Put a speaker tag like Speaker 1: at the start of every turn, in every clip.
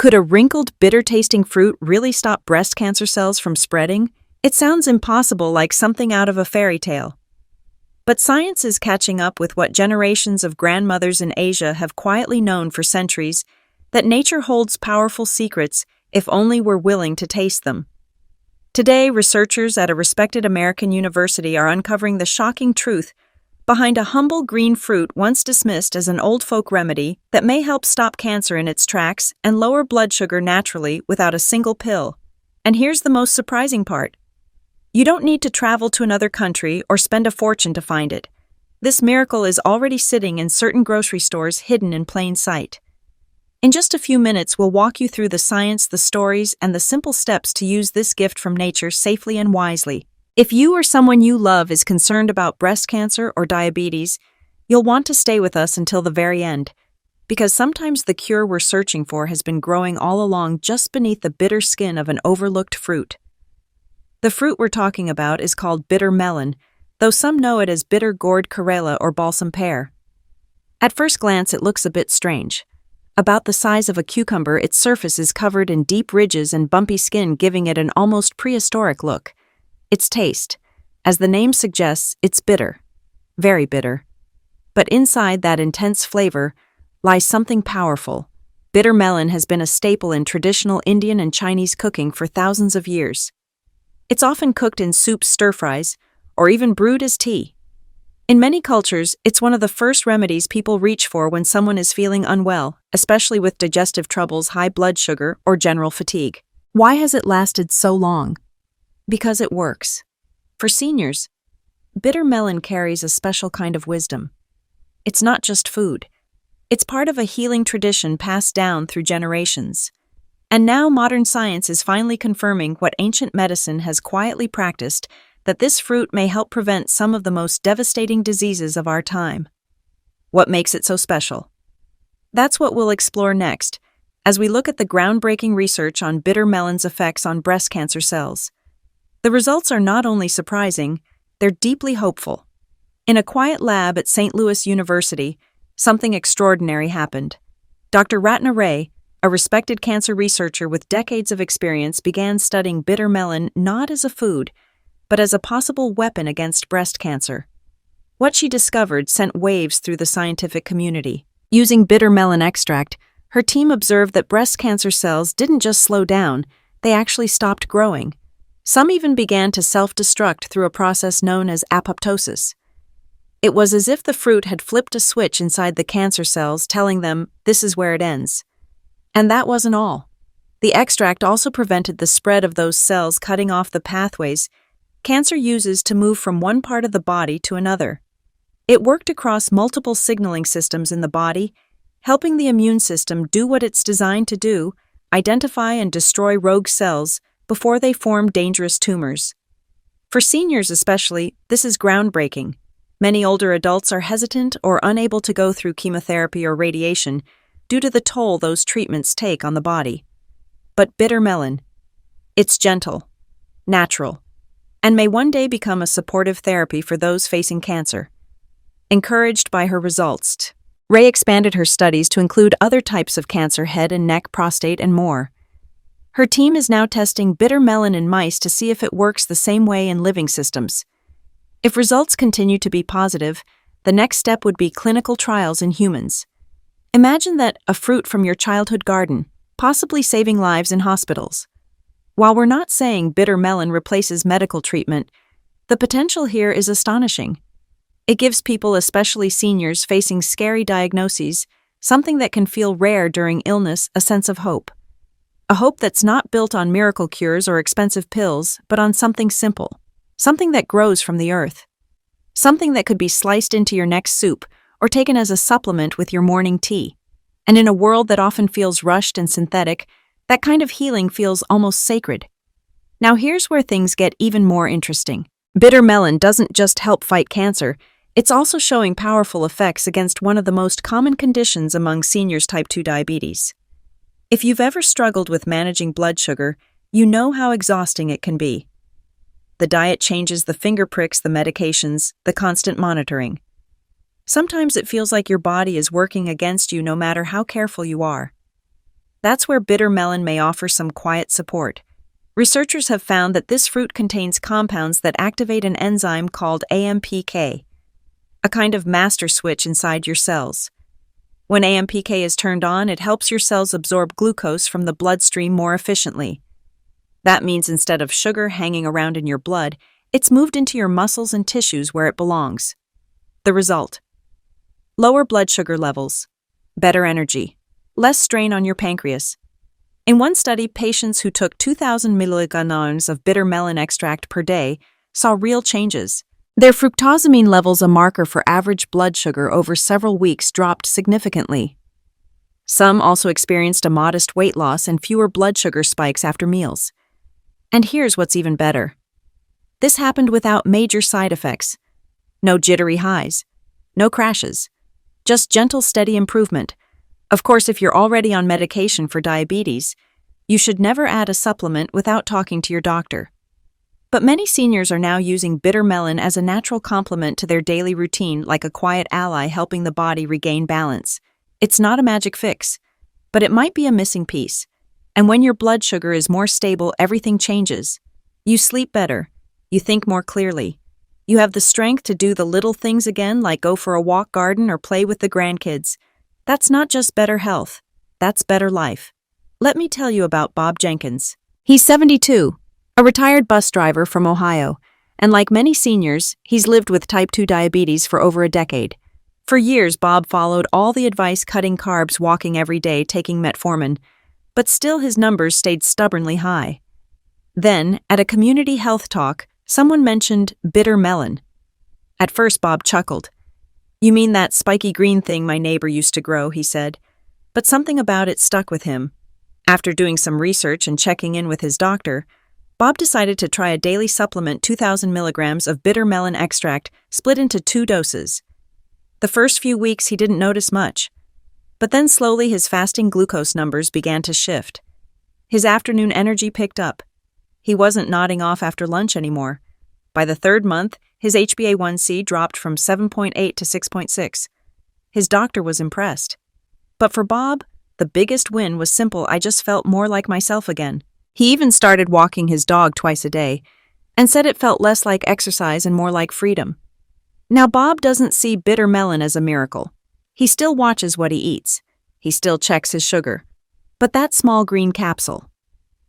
Speaker 1: Could a wrinkled, bitter-tasting fruit really stop breast cancer cells from spreading? It sounds impossible, like something out of a fairy tale. But science is catching up with what generations of grandmothers in Asia have quietly known for centuries, that nature holds powerful secrets if only we're willing to taste them. Today, researchers at a respected American university are uncovering the shocking truth behind a humble green fruit once dismissed as an old folk remedy that may help stop cancer in its tracks and lower blood sugar naturally without a single pill. And here's the most surprising part. You don't need to travel to another country or spend a fortune to find it. This miracle is already sitting in certain grocery stores, hidden in plain sight. In just a few minutes, we'll walk you through the science, the stories, and the simple steps to use this gift from nature safely and wisely. If you or someone you love is concerned about breast cancer or diabetes, you'll want to stay with us until the very end, because sometimes the cure we're searching for has been growing all along just beneath the bitter skin of an overlooked fruit. The fruit we're talking about is called bitter melon, though some know it as bitter gourd Karela or balsam pear. At first glance, it looks a bit strange. About the size of a cucumber, its surface is covered in deep ridges and bumpy skin, giving it an almost prehistoric look. Its taste, as the name suggests, it's bitter, very bitter. But inside that intense flavor lies something powerful. Bitter melon has been a staple in traditional Indian and Chinese cooking for thousands of years. It's often cooked in soups, stir-fries, or even brewed as tea. In many cultures, it's one of the first remedies people reach for when someone is feeling unwell, especially with digestive troubles, high blood sugar, or general fatigue. Why has it lasted so long? Because it works. For seniors, bitter melon carries a special kind of wisdom. It's not just food. It's part of a healing tradition passed down through generations. And now modern science is finally confirming what ancient medicine has quietly practiced, that this fruit may help prevent some of the most devastating diseases of our time. What makes it so special? That's what we'll explore next, as we look at the groundbreaking research on bitter melon's effects on breast cancer cells. The results are not only surprising, they're deeply hopeful. In a quiet lab at St. Louis University, something extraordinary happened. Dr. Ratna Ray, a respected cancer researcher with decades of experience, began studying bitter melon not as a food, but as a possible weapon against breast cancer. What she discovered sent waves through the scientific community. Using bitter melon extract, her team observed that breast cancer cells didn't just slow down, they actually stopped growing. Some even began to self-destruct through a process known as apoptosis. It was as if the fruit had flipped a switch inside the cancer cells, telling them, this is where it ends. And that wasn't all. The extract also prevented the spread of those cells, cutting off the pathways cancer uses to move from one part of the body to another. It worked across multiple signaling systems in the body, helping the immune system do what it's designed to do, identify and destroy rogue cells before they form dangerous tumors. For seniors especially, this is groundbreaking. Many older adults are hesitant or unable to go through chemotherapy or radiation due to the toll those treatments take on the body. But bitter melon, it's gentle, natural, and may one day become a supportive therapy for those facing cancer. Encouraged by her results, Ray expanded her studies to include other types of cancer: head and neck, prostate, and more. Her team is now testing bitter melon in mice to see if it works the same way in living systems. If results continue to be positive, the next step would be clinical trials in humans. Imagine that, a fruit from your childhood garden, possibly saving lives in hospitals. While we're not saying bitter melon replaces medical treatment, the potential here is astonishing. It gives people, especially seniors facing scary diagnoses, something that can feel rare during illness, a sense of hope. A hope that's not built on miracle cures or expensive pills, but on something simple, something that grows from the earth. Something that could be sliced into your next soup or taken as a supplement with your morning tea. And in a world that often feels rushed and synthetic, that kind of healing feels almost sacred. Now here's where things get even more interesting. Bitter melon doesn't just help fight cancer, it's also showing powerful effects against one of the most common conditions among seniors: type 2 diabetes. If you've ever struggled with managing blood sugar, you know how exhausting it can be. The diet changes, the finger pricks, the medications, the constant monitoring. Sometimes it feels like your body is working against you no matter how careful you are. That's where bitter melon may offer some quiet support. Researchers have found that this fruit contains compounds that activate an enzyme called AMPK, a kind of master switch inside your cells. When AMPK is turned on, it helps your cells absorb glucose from the bloodstream more efficiently. That means instead of sugar hanging around in your blood, it's moved into your muscles and tissues where it belongs. The result: lower blood sugar levels, better energy, less strain on your pancreas. In one study, patients who took 2,000 milligrams of bitter melon extract per day saw real changes. Their fructosamine levels, a marker for average blood sugar over several weeks, dropped significantly. Some also experienced a modest weight loss and fewer blood sugar spikes after meals. And here's what's even better. This happened without major side effects. No jittery highs, no crashes, just gentle, steady improvement. Of course, if you're already on medication for diabetes, you should never add a supplement without talking to your doctor. But many seniors are now using bitter melon as a natural complement to their daily routine, like a quiet ally helping the body regain balance. It's not a magic fix, but it might be a missing piece. And when your blood sugar is more stable, everything changes. You sleep better. You think more clearly. You have the strength to do the little things again, like go for a walk, garden, or play with the grandkids. That's not just better health. That's better life. Let me tell you about Bob Jenkins. He's 72, a retired bus driver from Ohio, and like many seniors, he's lived with type 2 diabetes for over a decade. For years, Bob followed all the advice: cutting carbs, walking every day, taking metformin, but still his numbers stayed stubbornly high. Then, at a community health talk, someone mentioned bitter melon. At first, Bob chuckled. "You mean that spiky green thing my neighbor used to grow," he said. But something about it stuck with him. After doing some research and checking in with his doctor, Bob decided to try a daily supplement: 2,000 milligrams of bitter melon extract split into 2 doses. The first few weeks he didn't notice much, but then slowly his fasting glucose numbers began to shift. His afternoon energy picked up. He wasn't nodding off after lunch anymore. By the 3rd month, his HbA1c dropped from 7.8 to 6.6. His doctor was impressed. But for Bob, the biggest win was simple: I just felt more like myself again. He even started walking his dog twice a day, and said it felt less like exercise and more like freedom. Now, Bob doesn't see bitter melon as a miracle. He still watches what he eats. He still checks his sugar. But that small green capsule,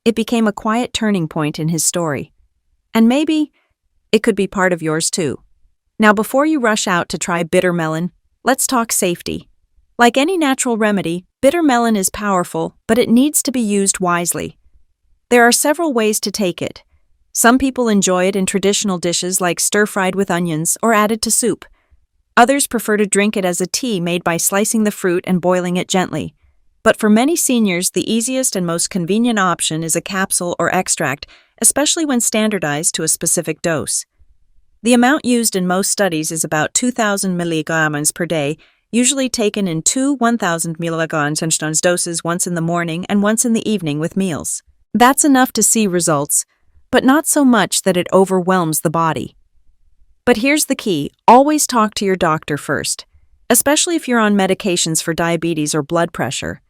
Speaker 1: it became a quiet turning point in his story. And maybe it could be part of yours too. Now, before you rush out to try bitter melon, let's talk safety. Like any natural remedy, bitter melon is powerful, but it needs to be used wisely. There are several ways to take it. Some people enjoy it in traditional dishes like stir-fried with onions or added to soup. Others prefer to drink it as a tea made by slicing the fruit and boiling it gently. But for many seniors, the easiest and most convenient option is a capsule or extract, especially when standardized to a specific dose. The amount used in most studies is about 2,000 milligrams per day, usually taken in 2 1,000 milligrams doses, once in the morning and once in the evening with meals. That's enough to see results, but not so much that it overwhelms the body. But here's the key: always talk to your doctor first, especially if you're on medications for diabetes or blood pressure.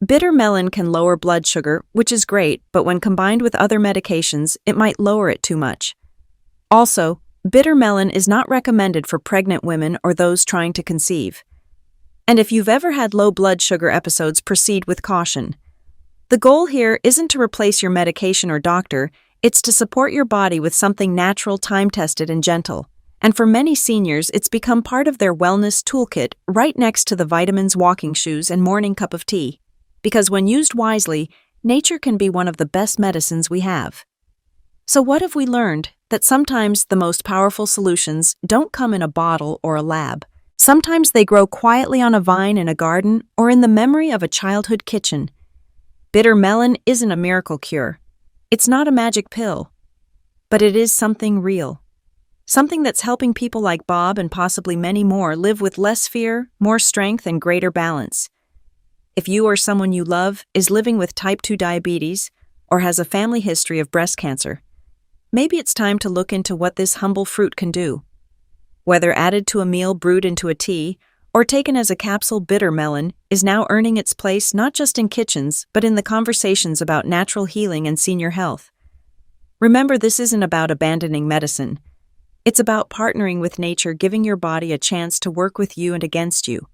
Speaker 1: Bitter melon can lower blood sugar, which is great, but when combined with other medications, it might lower it too much. Also, bitter melon is not recommended for pregnant women or those trying to conceive. And if you've ever had low blood sugar episodes, proceed with caution. The goal here isn't to replace your medication or doctor, it's to support your body with something natural, time-tested, and gentle. And for many seniors, it's become part of their wellness toolkit, right next to the vitamins, walking shoes, and morning cup of tea. Because when used wisely, nature can be one of the best medicines we have. So what have we learned? That sometimes the most powerful solutions don't come in a bottle or a lab. Sometimes they grow quietly on a vine in a garden or in the memory of a childhood kitchen. Bitter melon isn't a miracle cure. It's not a magic pill. But it is something real. Something that's helping people like Bob and possibly many more live with less fear, more strength, and greater balance. If you or someone you love is living with type 2 diabetes or has a family history of breast cancer, maybe it's time to look into what this humble fruit can do. Whether added to a meal, brewed into a tea, or taken as a capsule, bitter melon is now earning its place not just in kitchens, but in the conversations about natural healing and senior health. Remember, this isn't about abandoning medicine. It's about partnering with nature, giving your body a chance to work with you and against you.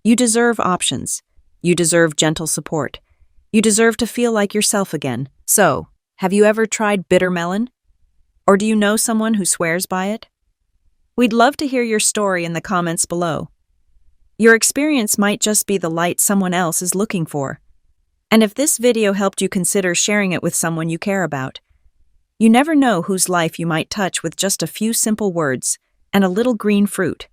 Speaker 1: You deserve options. You deserve gentle support. You deserve to feel like yourself again. So, have you ever tried bitter melon? Or do you know someone who swears by it? We'd love to hear your story in the comments below. Your experience might just be the light someone else is looking for. And if this video helped you, consider sharing it with someone you care about. You never know whose life you might touch with just a few simple words and a little green fruit.